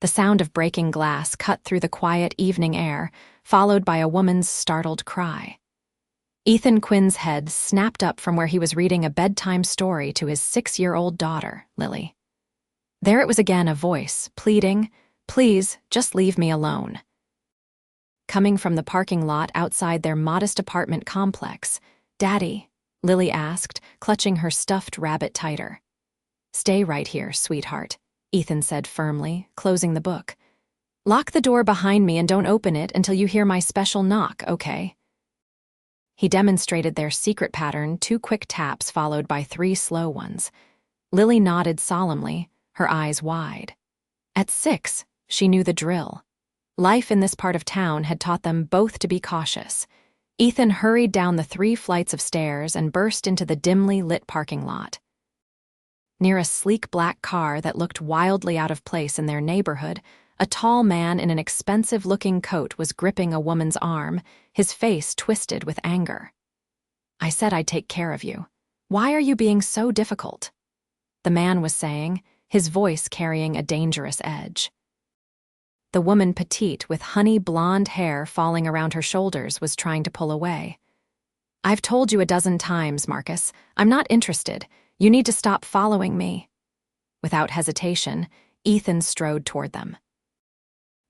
The sound of breaking glass cut through the quiet evening air, followed by a woman's startled cry. Ethan Quinn's head snapped up from where he was reading a bedtime story to his 6-year-old daughter, Lily. There it was again, a voice, pleading, "Please, just leave me alone." Coming from the parking lot outside their modest apartment complex, "Daddy," Lily asked, clutching her stuffed rabbit tighter. "Stay right here, sweetheart," Ethan said firmly, closing the book. "Lock the door behind me and don't open it until you hear my special knock, okay?" He demonstrated their secret pattern, 2 quick taps followed by 3 slow ones. Lily nodded solemnly, her eyes wide. At 6, she knew the drill. Life in this part of town had taught them both to be cautious. Ethan hurried down the 3 flights of stairs and burst into the dimly lit parking lot. Near a sleek black car that looked wildly out of place in their neighborhood, a tall man in an expensive-looking coat was gripping a woman's arm, his face twisted with anger. "I said I'd take care of you. Why are you being so difficult?" the man was saying, his voice carrying a dangerous edge. The woman, petite with honey blonde hair falling around her shoulders, was trying to pull away. "I've told you a dozen times, Marcus. I'm not interested. You need to stop following me." Without hesitation, Ethan strode toward them.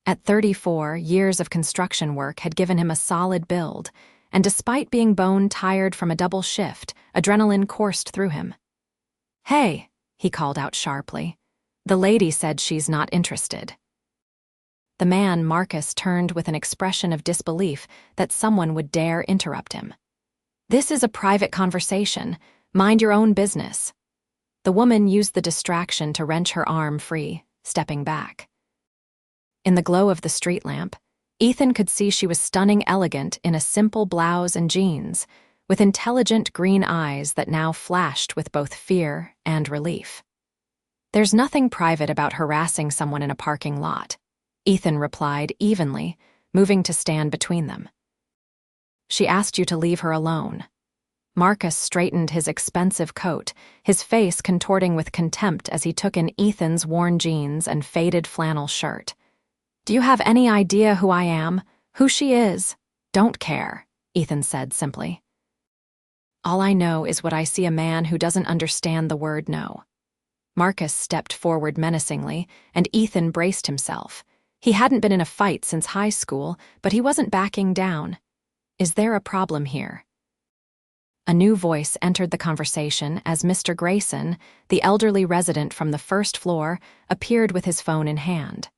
At 34, years of construction work had given him a solid build, and despite being bone-tired from a double shift, adrenaline coursed through him. "Hey," he called out sharply. "The lady said she's not interested." The man, Marcus, turned with an expression of disbelief that someone would dare interrupt him. "This is a private conversation. Mind your own business." The woman used the distraction to wrench her arm free, stepping back. In the glow of the street lamp, Ethan could see she was stunning elegant in a simple blouse and jeans, with intelligent green eyes that now flashed with both fear and relief. "There's nothing private about harassing someone in a parking lot," Ethan replied evenly, moving to stand between them. "She asked you to leave her alone." Marcus straightened his expensive coat, his face contorting with contempt as he took in Ethan's worn jeans and faded flannel shirt. "Do you have any idea who I am? Who she is?" "Don't care," Ethan said simply. "All I know is what I see a man who doesn't understand the word no." Marcus stepped forward menacingly, and Ethan braced himself. He hadn't been in a fight since high school, but he wasn't backing down. "Is there a problem here?" A new voice entered the conversation as Mr. Grayson, the elderly resident from the first floor, appeared with his phone in hand.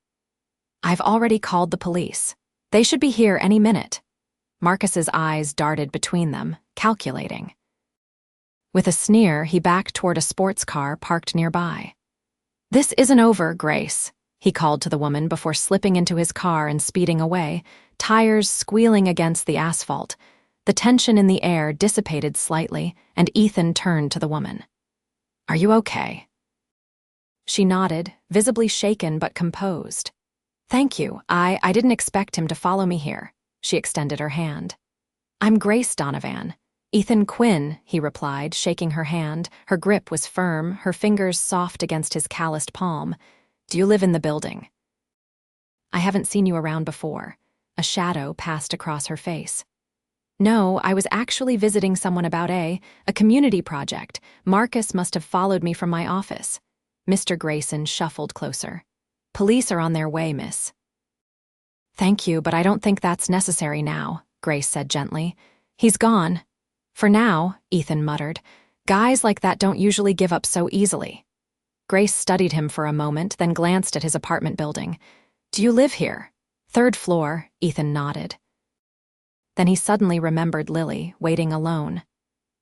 "I've already called the police. They should be here any minute." Marcus's eyes darted between them, calculating. With a sneer, he backed toward a sports car parked nearby. "This isn't over, Grace," he called to the woman before slipping into his car and speeding away, tires squealing against the asphalt. The tension in the air dissipated slightly, and Ethan turned to the woman. "Are you okay?" She nodded, visibly shaken but composed. "Thank you. I didn't expect him to follow me here." She extended her hand. "I'm Grace Donovan." "Ethan Quinn," he replied, shaking her hand. Her grip was firm, her fingers soft against his calloused palm. "Do you live in the building?" "I haven't seen you around before." A shadow passed across her face. "No, I was actually visiting someone about a community project. Marcus must have followed me from my office." Mr. Grayson shuffled closer. "Police are on their way, miss." "Thank you, but I don't think that's necessary now," Grace said gently. "He's gone." "For now," Ethan muttered. "Guys like that don't usually give up so easily." Grace studied him for a moment, then glanced at his apartment building. "Do you live here?" "3rd floor," Ethan nodded. Then he suddenly remembered Lily, waiting alone.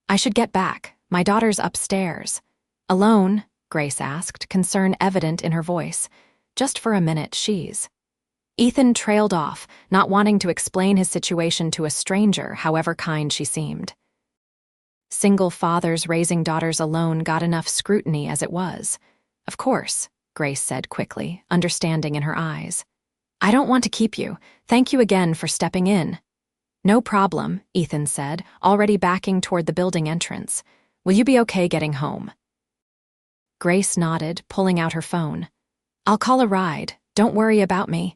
"I should get back. My daughter's upstairs." "Alone?" Grace asked, concern evident in her voice. "Just for a minute, she's..." Ethan trailed off, not wanting to explain his situation to a stranger, however kind she seemed. Single fathers raising daughters alone got enough scrutiny as it was. "Of course," Grace said quickly, understanding in her eyes. "I don't want to keep you. Thank you again for stepping in." "No problem," Ethan said, already backing toward the building entrance. "Will you be okay getting home?" Grace nodded, pulling out her phone. "I'll call a ride. Don't worry about me."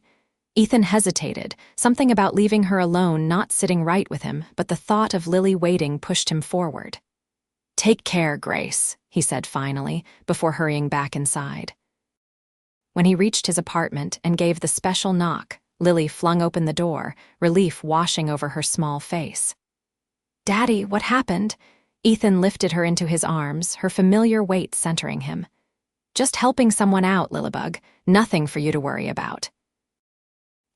Ethan hesitated, something about leaving her alone not sitting right with him, but the thought of Lily waiting pushed him forward. "Take care, Grace," he said finally, before hurrying back inside. When he reached his apartment and gave the special knock, Lily flung open the door, relief washing over her small face. "Daddy, what happened?" Ethan lifted her into his arms, her familiar weight centering him. "Just helping someone out, Lilybug. Nothing for you to worry about."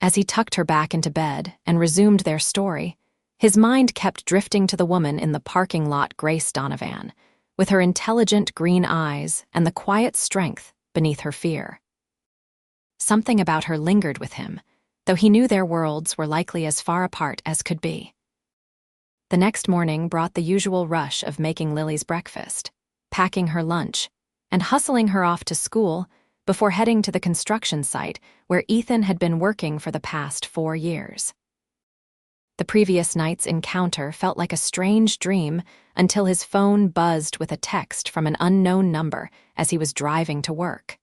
As he tucked her back into bed and resumed their story, his mind kept drifting to the woman in the parking lot, Grace Donovan, with her intelligent green eyes and the quiet strength beneath her fear. Something about her lingered with him, though he knew their worlds were likely as far apart as could be. The next morning brought the usual rush of making Lily's breakfast, packing her lunch, and hustling her off to school before heading to the construction site where Ethan had been working for the past 4 years. The previous night's encounter felt like a strange dream until his phone buzzed with a text from an unknown number as he was driving to work.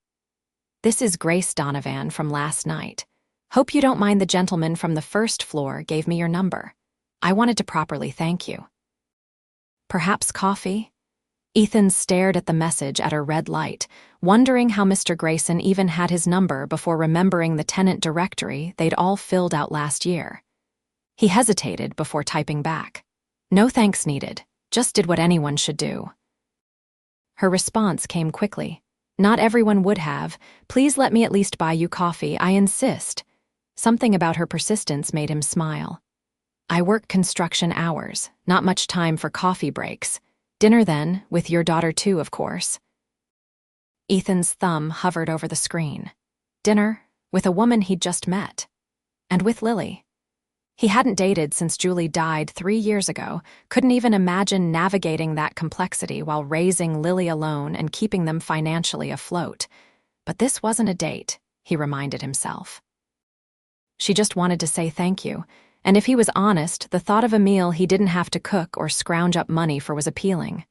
"This is Grace Donovan from last night. Hope you don't mind the gentleman from the first floor gave me your number. I wanted to properly thank you." "Perhaps coffee?" Ethan stared at the message at a red light, wondering how Mr. Grayson even had his number before remembering the tenant directory they'd all filled out last year. He hesitated before typing back. "No thanks needed. Just did what anyone should do." Her response came quickly. "Not everyone would have. Please let me at least buy you coffee, I insist." Something about her persistence made him smile. "I work construction hours, not much time for coffee breaks. Dinner then, with your daughter too, of course." Ethan's thumb hovered over the screen. Dinner, with a woman he'd just met. And with Lily. He hadn't dated since Julie died 3 years ago, couldn't even imagine navigating that complexity while raising Lily alone and keeping them financially afloat. But this wasn't a date, he reminded himself. She just wanted to say thank you, and if he was honest, the thought of a meal he didn't have to cook or scrounge up money for was appealing.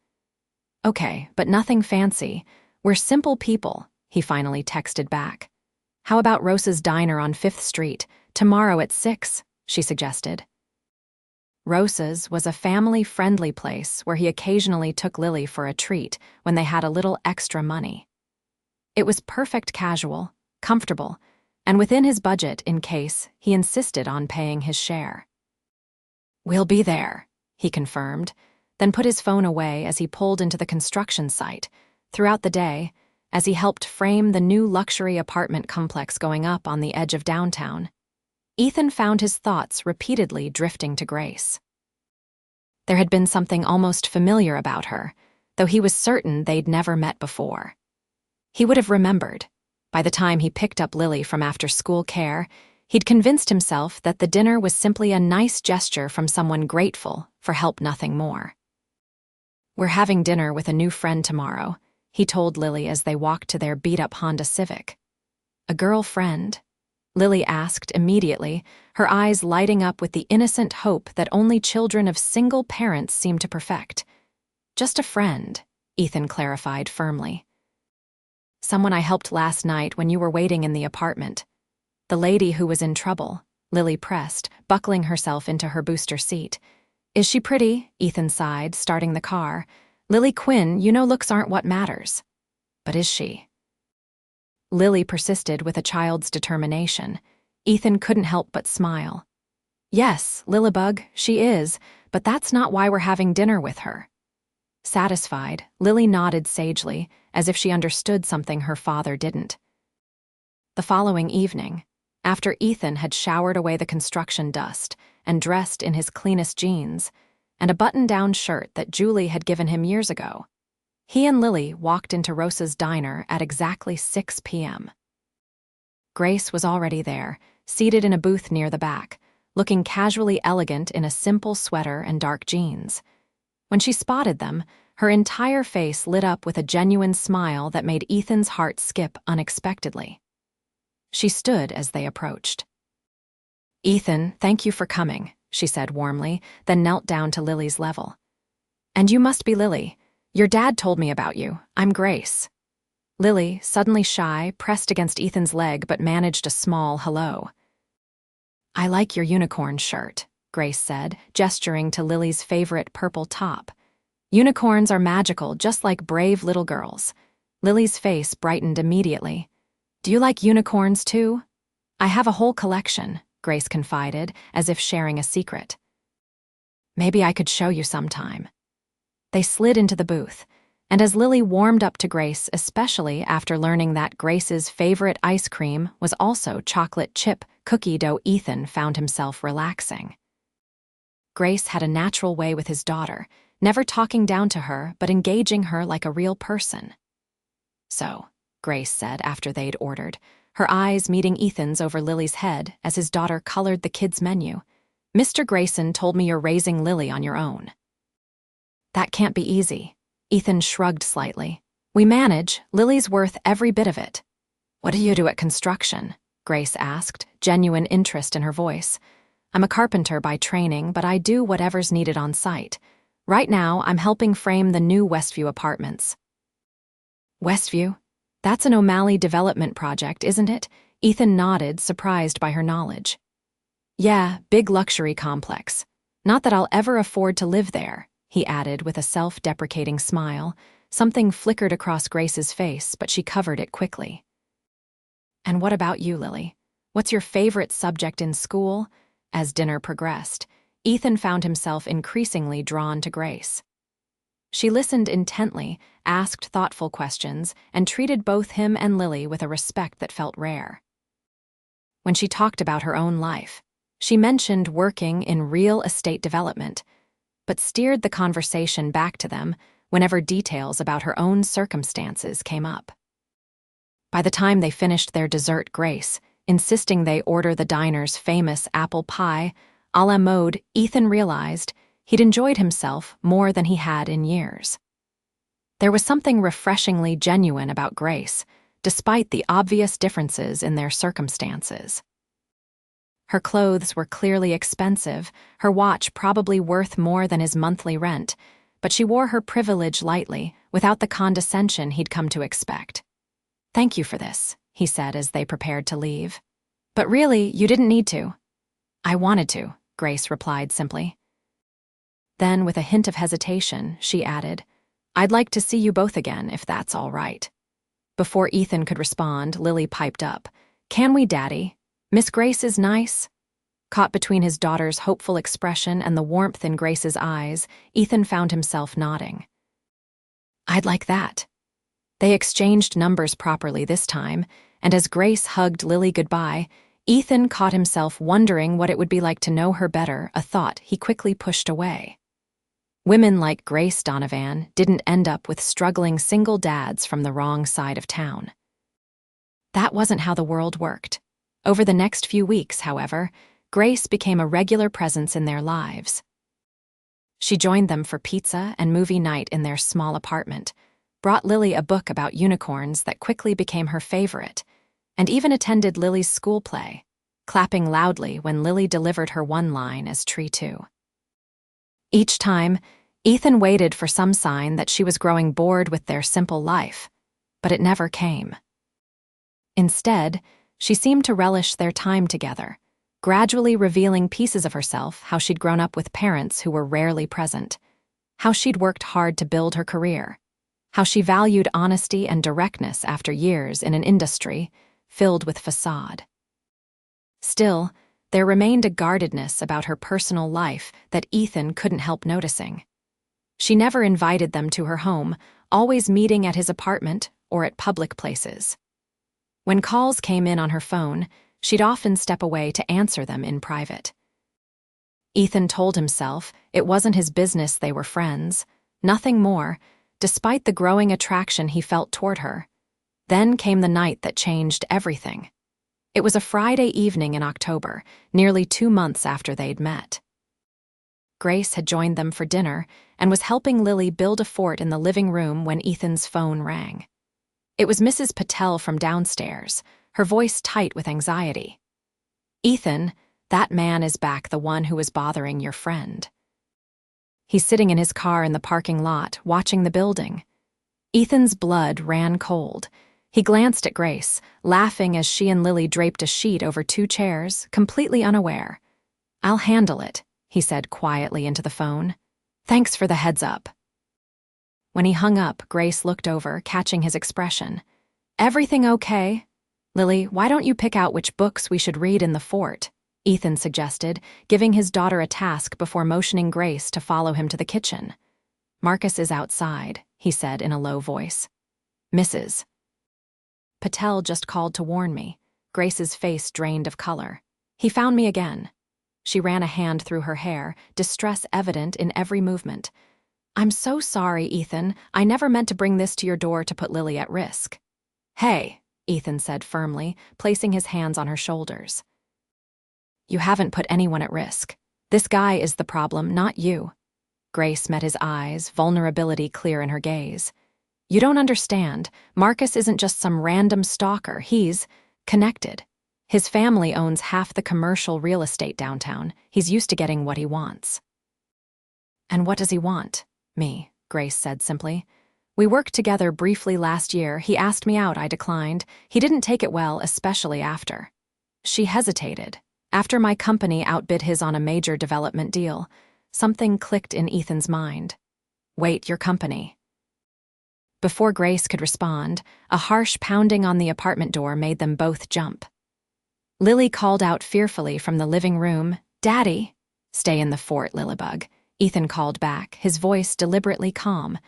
"Okay, but nothing fancy. We're simple people," he finally texted back. "How about Rosa's Diner on 5th Street, tomorrow at 6, she suggested. Rosa's was a family-friendly place where he occasionally took Lily for a treat when they had a little extra money. It was perfect casual, comfortable, and within his budget in case he insisted on paying his share. "We'll be there," he confirmed, then put his phone away as he pulled into the construction site. Throughout the day, as he helped frame the new luxury apartment complex going up on the edge of downtown, Ethan found his thoughts repeatedly drifting to Grace. There had been something almost familiar about her, though he was certain they'd never met before. He would have remembered. By the time he picked up Lily from after-school care, he'd convinced himself that the dinner was simply a nice gesture from someone grateful for help, nothing more. "We're having dinner with a new friend tomorrow," he told Lily as they walked to their beat-up Honda Civic. "A girlfriend?" Lily asked immediately, her eyes lighting up with the innocent hope that only children of single parents seem to perfect. "Just a friend," Ethan clarified firmly. "Someone I helped last night when you were waiting in the apartment. The lady who was in trouble," Lily pressed, buckling herself into her booster seat. "Is she pretty?" Ethan sighed, starting the car. "Lily Quinn, you know looks aren't what matters." "But is she?" Lily persisted with a child's determination. Ethan couldn't help but smile. "Yes, Lilybug, she is, but that's not why we're having dinner with her." Satisfied, Lily nodded sagely, as if she understood something her father didn't. The following evening, after Ethan had showered away the construction dust and dressed in his cleanest jeans and a button-down shirt that Julie had given him years ago, he and Lily walked into Rosa's Diner at exactly 6 p.m. Grace was already there, seated in a booth near the back, looking casually elegant in a simple sweater and dark jeans. When she spotted them, her entire face lit up with a genuine smile that made Ethan's heart skip unexpectedly. She stood as they approached. "Ethan, thank you for coming," she said warmly, then knelt down to Lily's level. "And you must be Lily. Your dad told me about you. I'm Grace." Lily, suddenly shy, pressed against Ethan's leg but managed a small hello. "I like your unicorn shirt," Grace said, gesturing to Lily's favorite purple top. "Unicorns are magical, just like brave little girls." Lily's face brightened immediately. "Do you like unicorns too?" "I have a whole collection," Grace confided, as if sharing a secret. "Maybe I could show you sometime." They slid into the booth, and as Lily warmed up to Grace, especially after learning that Grace's favorite ice cream was also chocolate chip cookie dough, Ethan found himself relaxing. Grace had a natural way with his daughter, never talking down to her but engaging her like a real person. "So," Grace said after they'd ordered, her eyes meeting Ethan's over Lily's head as his daughter colored the kids' menu, "Mr. Grayson told me you're raising Lily on your own." "That can't be easy." Ethan shrugged slightly. "We manage. Lily's worth every bit of it." "What do you do at construction?" Grace asked, genuine interest in her voice. "I'm a carpenter by training, but I do whatever's needed on site. Right now, I'm helping frame the new Westview apartments." "Westview? That's an O'Malley development project, isn't it?" Ethan nodded, surprised by her knowledge. "Yeah, big luxury complex. Not that I'll ever afford to live there," he added with a self-deprecating smile. Something flickered across Grace's face, but she covered it quickly. "And what about you, Lily? What's your favorite subject in school?" As dinner progressed, Ethan found himself increasingly drawn to Grace. She listened intently, asked thoughtful questions, and treated both him and Lily with a respect that felt rare. When she talked about her own life, she mentioned working in real estate development, but steered the conversation back to them whenever details about her own circumstances came up. By the time they finished their dessert, Grace, insisting they order the diner's famous apple pie a la mode, Ethan realized he'd enjoyed himself more than he had in years. There was something refreshingly genuine about Grace, despite the obvious differences in their circumstances. Her clothes were clearly expensive, her watch probably worth more than his monthly rent, but she wore her privilege lightly, without the condescension he'd come to expect. "Thank you for this," he said as they prepared to leave. "But really, you didn't need to." "I wanted to," Grace replied simply. Then, with a hint of hesitation, she added, "I'd like to see you both again, if that's all right." Before Ethan could respond, Lily piped up, "Can we, Daddy? Miss Grace is nice." Caught between his daughter's hopeful expression and the warmth in Grace's eyes, Ethan found himself nodding. "I'd like that." They exchanged numbers properly this time, and as Grace hugged Lily goodbye, Ethan caught himself wondering what it would be like to know her better, a thought he quickly pushed away. Women like Grace Donovan didn't end up with struggling single dads from the wrong side of town. That wasn't how the world worked. Over the next few weeks, however, Grace became a regular presence in their lives. She joined them for pizza and movie night in their small apartment, brought Lily a book about unicorns that quickly became her favorite, and even attended Lily's school play, clapping loudly when Lily delivered her one line as Tree 2. Each time, Ethan waited for some sign that she was growing bored with their simple life, but it never came. Instead, she seemed to relish their time together, gradually revealing pieces of herself, how she'd grown up with parents who were rarely present, how she'd worked hard to build her career, how she valued honesty and directness after years in an industry filled with facade. Still, there remained a guardedness about her personal life that Ethan couldn't help noticing. She never invited them to her home, always meeting at his apartment or at public places. When calls came in on her phone, she'd often step away to answer them in private. Ethan told himself it wasn't his business they were friends, nothing more, despite the growing attraction he felt toward her. Then came the night that changed everything. It was a Friday evening in October, nearly 2 months after they'd met. Grace had joined them for dinner and was helping Lily build a fort in the living room when Ethan's phone rang. It was Mrs. Patel from downstairs, her voice tight with anxiety. "Ethan, that man is back, the one who was bothering your friend. He's sitting in his car in the parking lot, watching the building." Ethan's blood ran cold. He glanced at Grace, laughing as she and Lily draped a sheet over 2 chairs, completely unaware. "I'll handle it," he said quietly into the phone. "Thanks for the heads up." When he hung up, Grace looked over, catching his expression. "Everything okay?" "Lily, why don't you pick out which books we should read in the fort?" Ethan suggested, giving his daughter a task before motioning Grace to follow him to the kitchen. "Marcus is outside," he said in a low voice. "Mrs. Patel just called to warn me." Grace's face drained of color. "He found me again." She ran a hand through her hair, distress evident in every movement. "I'm so sorry, Ethan. I never meant to bring this to your door to put Lily at risk." "Hey," Ethan said firmly, placing his hands on her shoulders. "You haven't put anyone at risk. This guy is the problem, not you." Grace met his eyes, vulnerability clear in her gaze. "You don't understand. Marcus isn't just some random stalker. He's connected. His family owns half the commercial real estate downtown. He's used to getting what he wants." "And what does he want?" "Me," Grace said simply. "We worked together briefly last year. He asked me out. I declined. He didn't take it well, especially after." She hesitated. After my company outbid his on a major development deal, something clicked in Ethan's mind. "Wait, your company?" Before Grace could respond, a harsh pounding on the apartment door made them both jump. Lily called out fearfully from the living room, "Daddy!" "Stay in the fort, Lilybug," Ethan called back, his voice deliberately calm.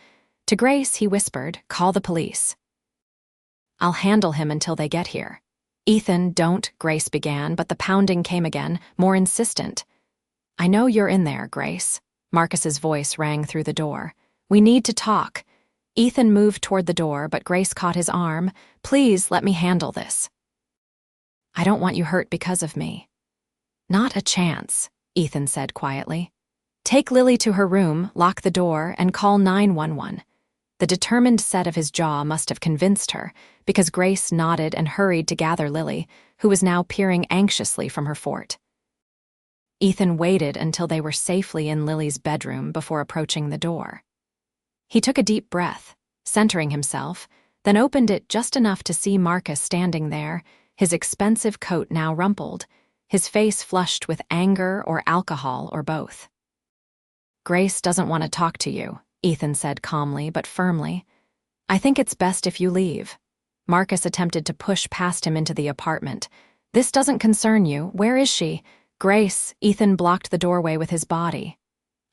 To Grace, he whispered, "Call the police." "I'll handle him until they get here." "Ethan, don't," Grace began, but the pounding came again, more insistent. "I know you're in there, Grace." Marcus's voice rang through the door. "We need to talk." Ethan moved toward the door, but Grace caught his arm. "Please, let me handle this." "I don't want you hurt because of me." "Not a chance," Ethan said quietly. "Take Lily to her room, lock the door, and call 911. The determined set of his jaw must have convinced her, because Grace nodded and hurried to gather Lily, who was now peering anxiously from her fort. Ethan waited until they were safely in Lily's bedroom before approaching the door. He took a deep breath, centering himself, then opened it just enough to see Marcus standing there, his expensive coat now rumpled, his face flushed with anger or alcohol or both. "Grace doesn't want to talk to you," Ethan said calmly but firmly. "I think it's best if you leave." Marcus attempted to push past him into the apartment. "This doesn't concern you. Where is she?" "Grace," Ethan blocked the doorway with his body.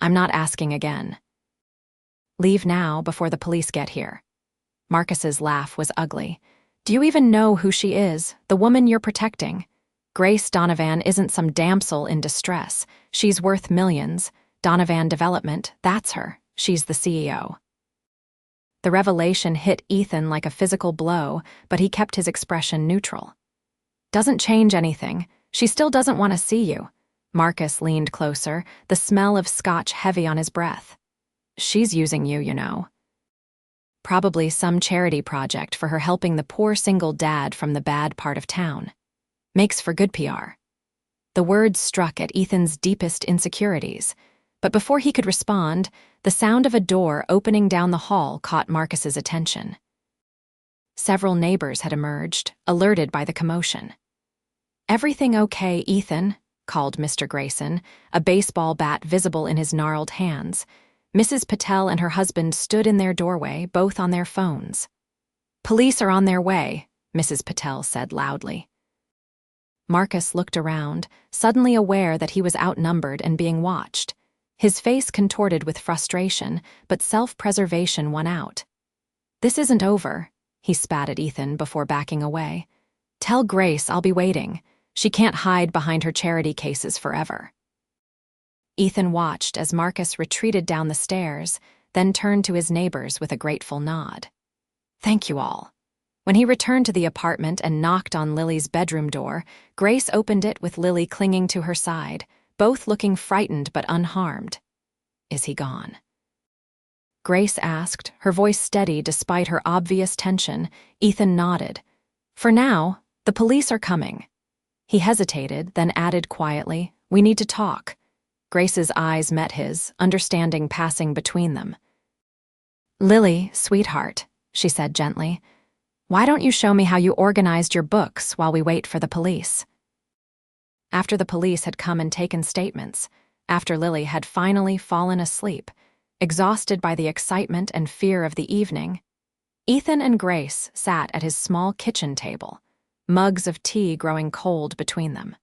"I'm not asking again." "Leave now before the police get here." Marcus's laugh was ugly. "Do you even know who she is, the woman you're protecting? Grace Donovan isn't some damsel in distress. She's worth millions. Donovan Development, that's her. She's the CEO." The revelation hit Ethan like a physical blow, but he kept his expression neutral. "Doesn't change anything. She still doesn't want to see you." Marcus leaned closer, the smell of scotch heavy on his breath. "She's using you, you know. Probably some charity project for her helping the poor single dad from the bad part of town. Makes for good PR." The words struck at Ethan's deepest insecurities, but before he could respond, the sound of a door opening down the hall caught Marcus's attention. Several neighbors had emerged, alerted by the commotion. "Everything okay, Ethan?" called Mr. Grayson, a baseball bat visible in his gnarled hands. Mrs. Patel and her husband stood in their doorway, both on their phones. "Police are on their way," Mrs. Patel said loudly. Marcus looked around, suddenly aware that he was outnumbered and being watched. His face contorted with frustration, but self-preservation won out. "This isn't over," he spat at Ethan before backing away. "Tell Grace I'll be waiting. She can't hide behind her charity cases forever." Ethan watched as Marcus retreated down the stairs, then turned to his neighbors with a grateful nod. "Thank you all." When he returned to the apartment and knocked on Lily's bedroom door, Grace opened it with Lily clinging to her side, both looking frightened but unharmed. "Is he gone?" Grace asked, her voice steady despite her obvious tension. Ethan nodded. "For now, the police are coming." He hesitated, then added quietly, "We need to talk." Grace's eyes met his, understanding passing between them. "Lily, sweetheart," she said gently, Why don't you show me how you organized your books while we wait for the police? After the police had come and taken statements, after Lily had finally fallen asleep, exhausted by the excitement and fear of the evening, Ethan and Grace sat at his small kitchen table, mugs of tea growing cold between them.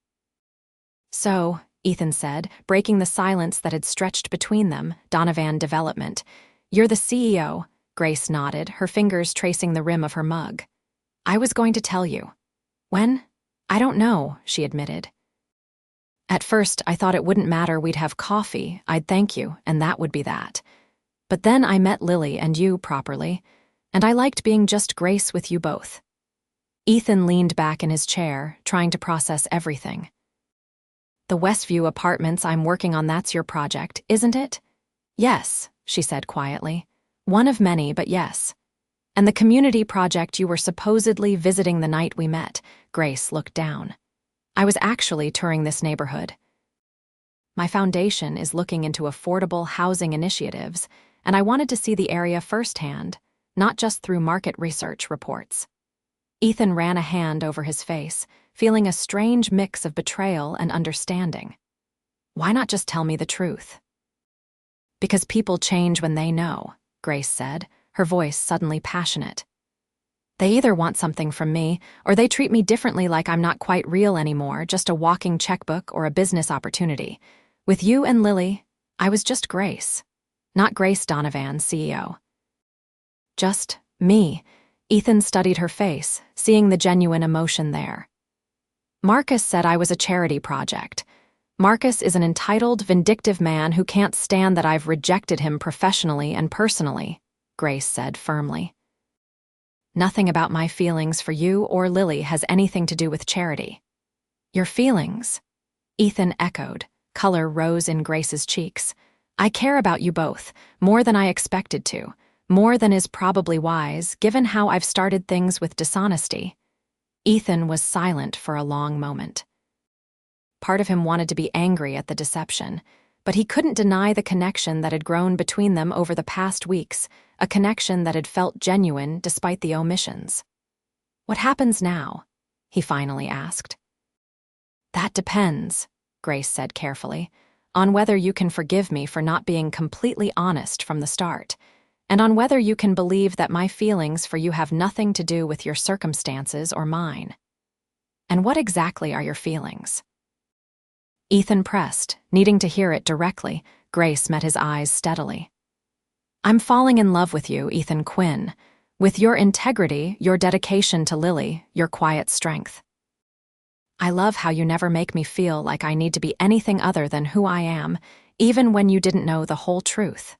So, Ethan said, breaking the silence that had stretched between them, Donovan Development, "You're the CEO." Grace nodded, her fingers tracing the rim of her mug. "I was going to tell you." "When?" "I don't know," she admitted. "At first, I thought it wouldn't matter, we'd have coffee, I'd thank you, and that would be that. But then I met Lily and you properly, and I liked being just Grace with you both." Ethan leaned back in his chair, trying to process everything. "The Westview apartments I'm working on, that's your project, isn't it?" "Yes," she said quietly. "One of many, but yes." "And the community project you were supposedly visiting the night we met." Grace looked down. "I was actually touring this neighborhood. My foundation is looking into affordable housing initiatives, and I wanted to see the area firsthand, not just through market research reports." Ethan ran a hand over his face, feeling a strange mix of betrayal and understanding. "Why not just tell me the truth?" "Because people change when they know," Grace said, her voice suddenly passionate. "They either want something from me, or they treat me differently, like I'm not quite real anymore, just a walking checkbook or a business opportunity. With you and Lily, I was just Grace. Not Grace Donovan, CEO. Just me." Ethan studied her face, seeing the genuine emotion there. "Marcus said I was a charity project. Marcus is an entitled, vindictive man who can't stand that I've rejected him professionally and personally," Grace said firmly. "Nothing about my feelings for you or Lily has anything to do with charity." "Your feelings?" Ethan echoed. Color rose in Grace's cheeks. "I care about you both, more than I expected to, more than is probably wise, given how I've started things with dishonesty." Ethan was silent for a long moment. Part of him wanted to be angry at the deception, but he couldn't deny the connection that had grown between them over the past weeks, a connection that had felt genuine despite the omissions. "What happens now?" he finally asked. "That depends," Grace said carefully, "on whether you can forgive me for not being completely honest from the start, and on whether you can believe that my feelings for you have nothing to do with your circumstances or mine." "And what exactly are your feelings?" Ethan pressed, needing to hear it directly. Grace met his eyes steadily. "I'm falling in love with you, Ethan Quinn, with your integrity, your dedication to Lily, your quiet strength. I love how you never make me feel like I need to be anything other than who I am, even when you didn't know the whole truth."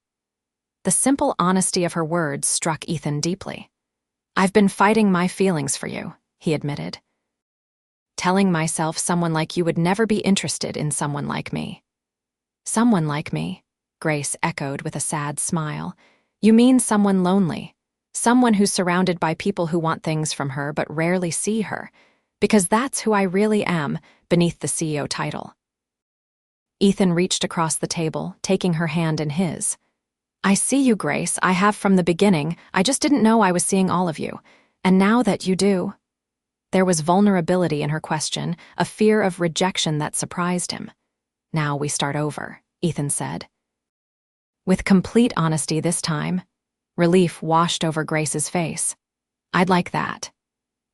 The simple honesty of her words struck Ethan deeply. "I've been fighting my feelings for you," he admitted. "Telling myself someone like you would never be interested in someone like me." "Someone like me?" Grace echoed with a sad smile. "You mean someone lonely, someone who's surrounded by people who want things from her but rarely see her, because that's who I really am beneath the CEO title." Ethan reached across the table, taking her hand in his. "I see you, Grace. I have from the beginning. I just didn't know I was seeing all of you. And now that you do..." There was vulnerability in her question, a fear of rejection that surprised him. "Now we start over," Ethan said. With complete honesty this time. Relief washed over Grace's face. "I'd like that."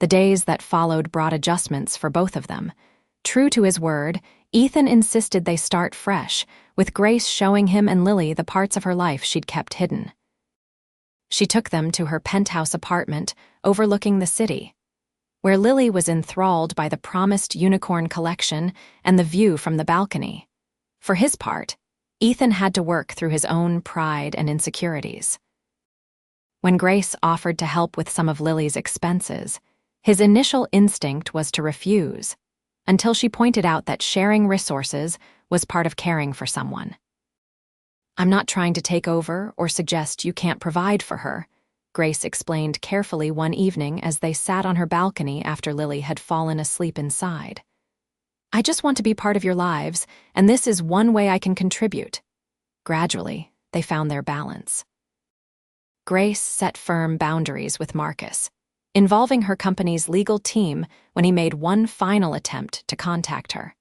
The days that followed brought adjustments for both of them. True to his word, Ethan insisted they start fresh, with Grace showing him and Lily the parts of her life she'd kept hidden. She took them to her penthouse apartment overlooking the city, where Lily was enthralled by the promised unicorn collection and the view from the balcony. For his part, Ethan had to work through his own pride and insecurities. When Grace offered to help with some of Lily's expenses, his initial instinct was to refuse, until she pointed out that sharing resources was part of caring for someone. "I'm not trying to take over or suggest you can't provide for her," Grace explained carefully one evening as they sat on her balcony after Lily had fallen asleep inside. "I just want to be part of your lives, and this is one way I can contribute." Gradually, they found their balance. Grace set firm boundaries with Marcus. involving her company's legal team when he made one final attempt to contact her.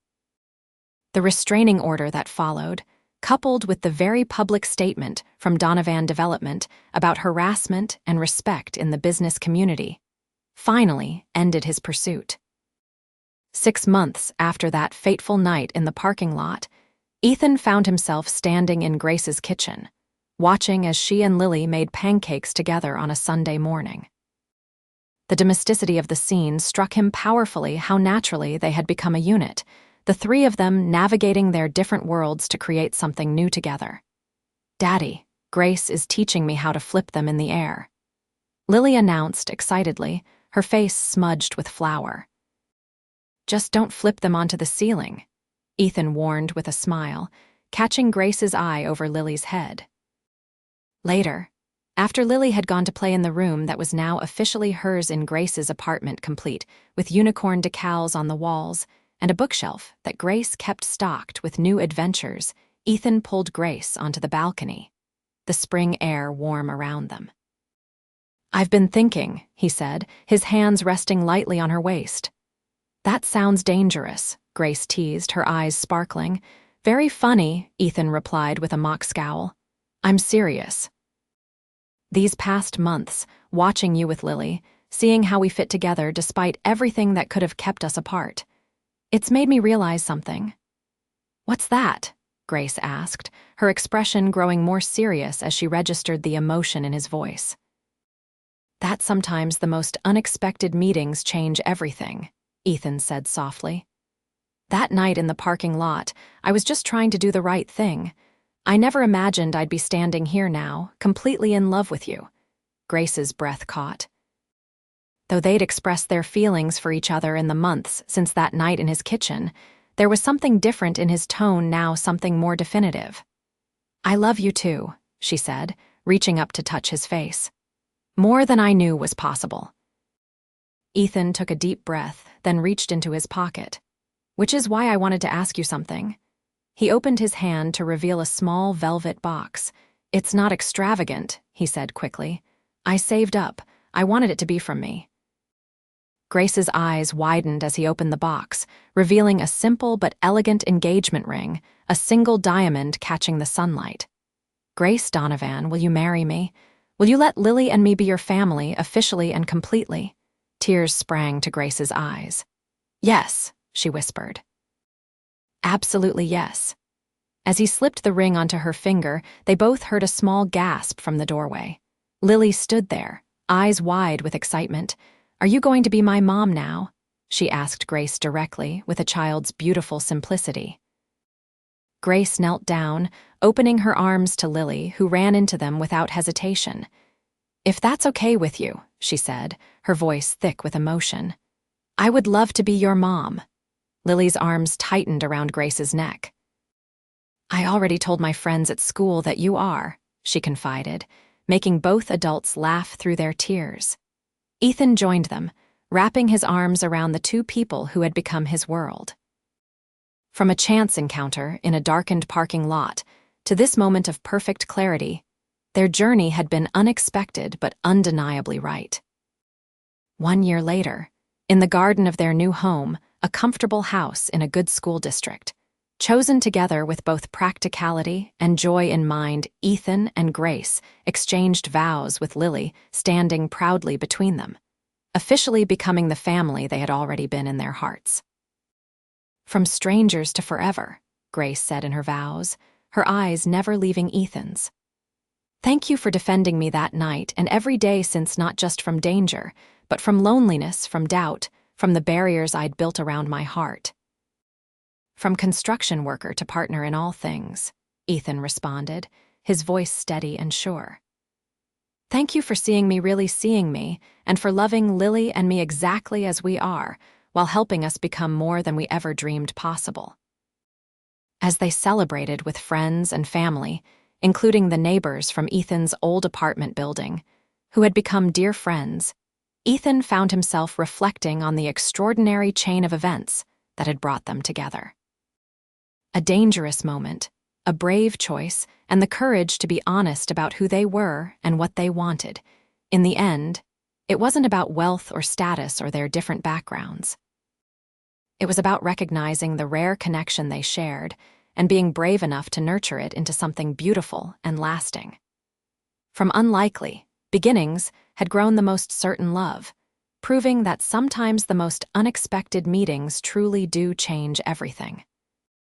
The restraining order that followed, coupled with the very public statement from Donovan Development about harassment and respect in the business community, finally ended his pursuit. 6 months after that fateful night in the parking lot, Ethan found himself standing in Grace's kitchen, watching as she and Lily made pancakes together on a Sunday morning. The domesticity of the scene struck him powerfully how naturally they had become a unit, the three of them navigating their different worlds to create something new together. "Daddy, Grace is teaching me how to flip them in the air," Lily announced excitedly, her face smudged with flour. "Just don't flip them onto the ceiling," Ethan warned with a smile, catching Grace's eye over Lily's head. Later, after Lily had gone to play in the room that was now officially hers in Grace's apartment, complete with unicorn decals on the walls and a bookshelf that Grace kept stocked with new adventures, Ethan pulled Grace onto the balcony, the spring air warm around them. "I've been thinking," he said, his hands resting lightly on her waist. "That sounds dangerous," Grace teased, her eyes sparkling. "Very funny," Ethan replied with a mock scowl. "I'm serious. These past months, watching you with Lily, seeing how we fit together despite everything that could have kept us apart, it's made me realize something." "What's that?" Grace asked, her expression growing more serious as she registered the emotion in his voice. "That sometimes the most unexpected meetings change everything," Ethan said softly. "That night in the parking lot, I was just trying to do the right thing. I never imagined I'd be standing here now, completely in love with you." Grace's breath caught. Though they'd expressed their feelings for each other in the months since that night in his kitchen, there was something different in his tone now, something more definitive. "I love you too," she said, reaching up to touch his face. "More than I knew was possible." Ethan took a deep breath, then reached into his pocket. "Which is why I wanted to ask you something." He opened his hand to reveal a small velvet box. "It's not extravagant," he said quickly. "I saved up. I wanted it to be from me." Grace's eyes widened as he opened the box, revealing a simple but elegant engagement ring, a single diamond catching the sunlight. "Grace Donovan, will you marry me? Will you let Lily and me be your family, officially and completely?" Tears sprang to Grace's eyes. "Yes," she whispered. "Absolutely yes." As he slipped the ring onto her finger, they both heard a small gasp from the doorway. Lily stood there, eyes wide with excitement. "Are you going to be my mom now?" she asked Grace directly, with a child's beautiful simplicity. Grace knelt down, opening her arms to Lily, who ran into them without hesitation. "If that's okay with you," she said, her voice thick with emotion, "I would love to be your mom." Lily's arms tightened around Grace's neck. "I already told my friends at school that you are," she confided, making both adults laugh through their tears. Ethan joined them, wrapping his arms around the two people who had become his world. From a chance encounter in a darkened parking lot to this moment of perfect clarity, their journey had been unexpected but undeniably right. 1 year later, in the garden of their new home, a comfortable house in a good school district, chosen together with both practicality and joy in mind, Ethan and Grace exchanged vows with Lily standing proudly between them, officially becoming the family they had already been in their hearts. "From strangers to forever," Grace said in her vows, her eyes never leaving Ethan's. "Thank you for defending me that night and every day since, not just from danger, but from loneliness, from doubt, from the barriers I'd built around my heart." "From construction worker to partner in all things," Ethan responded, his voice steady and sure. "Thank you for seeing me, really seeing me, and for loving Lily and me exactly as we are, while helping us become more than we ever dreamed possible." As they celebrated with friends and family, including the neighbors from Ethan's old apartment building, who had become dear friends, Ethan found himself reflecting on the extraordinary chain of events that had brought them together. A dangerous moment, a brave choice, and the courage to be honest about who they were and what they wanted. In the end, It wasn't about wealth or status or their different backgrounds. It was about recognizing the rare connection they shared and being brave enough to nurture it into something beautiful and lasting. From unlikely, beginnings had grown the most certain love, proving that sometimes the most unexpected meetings truly do change everything.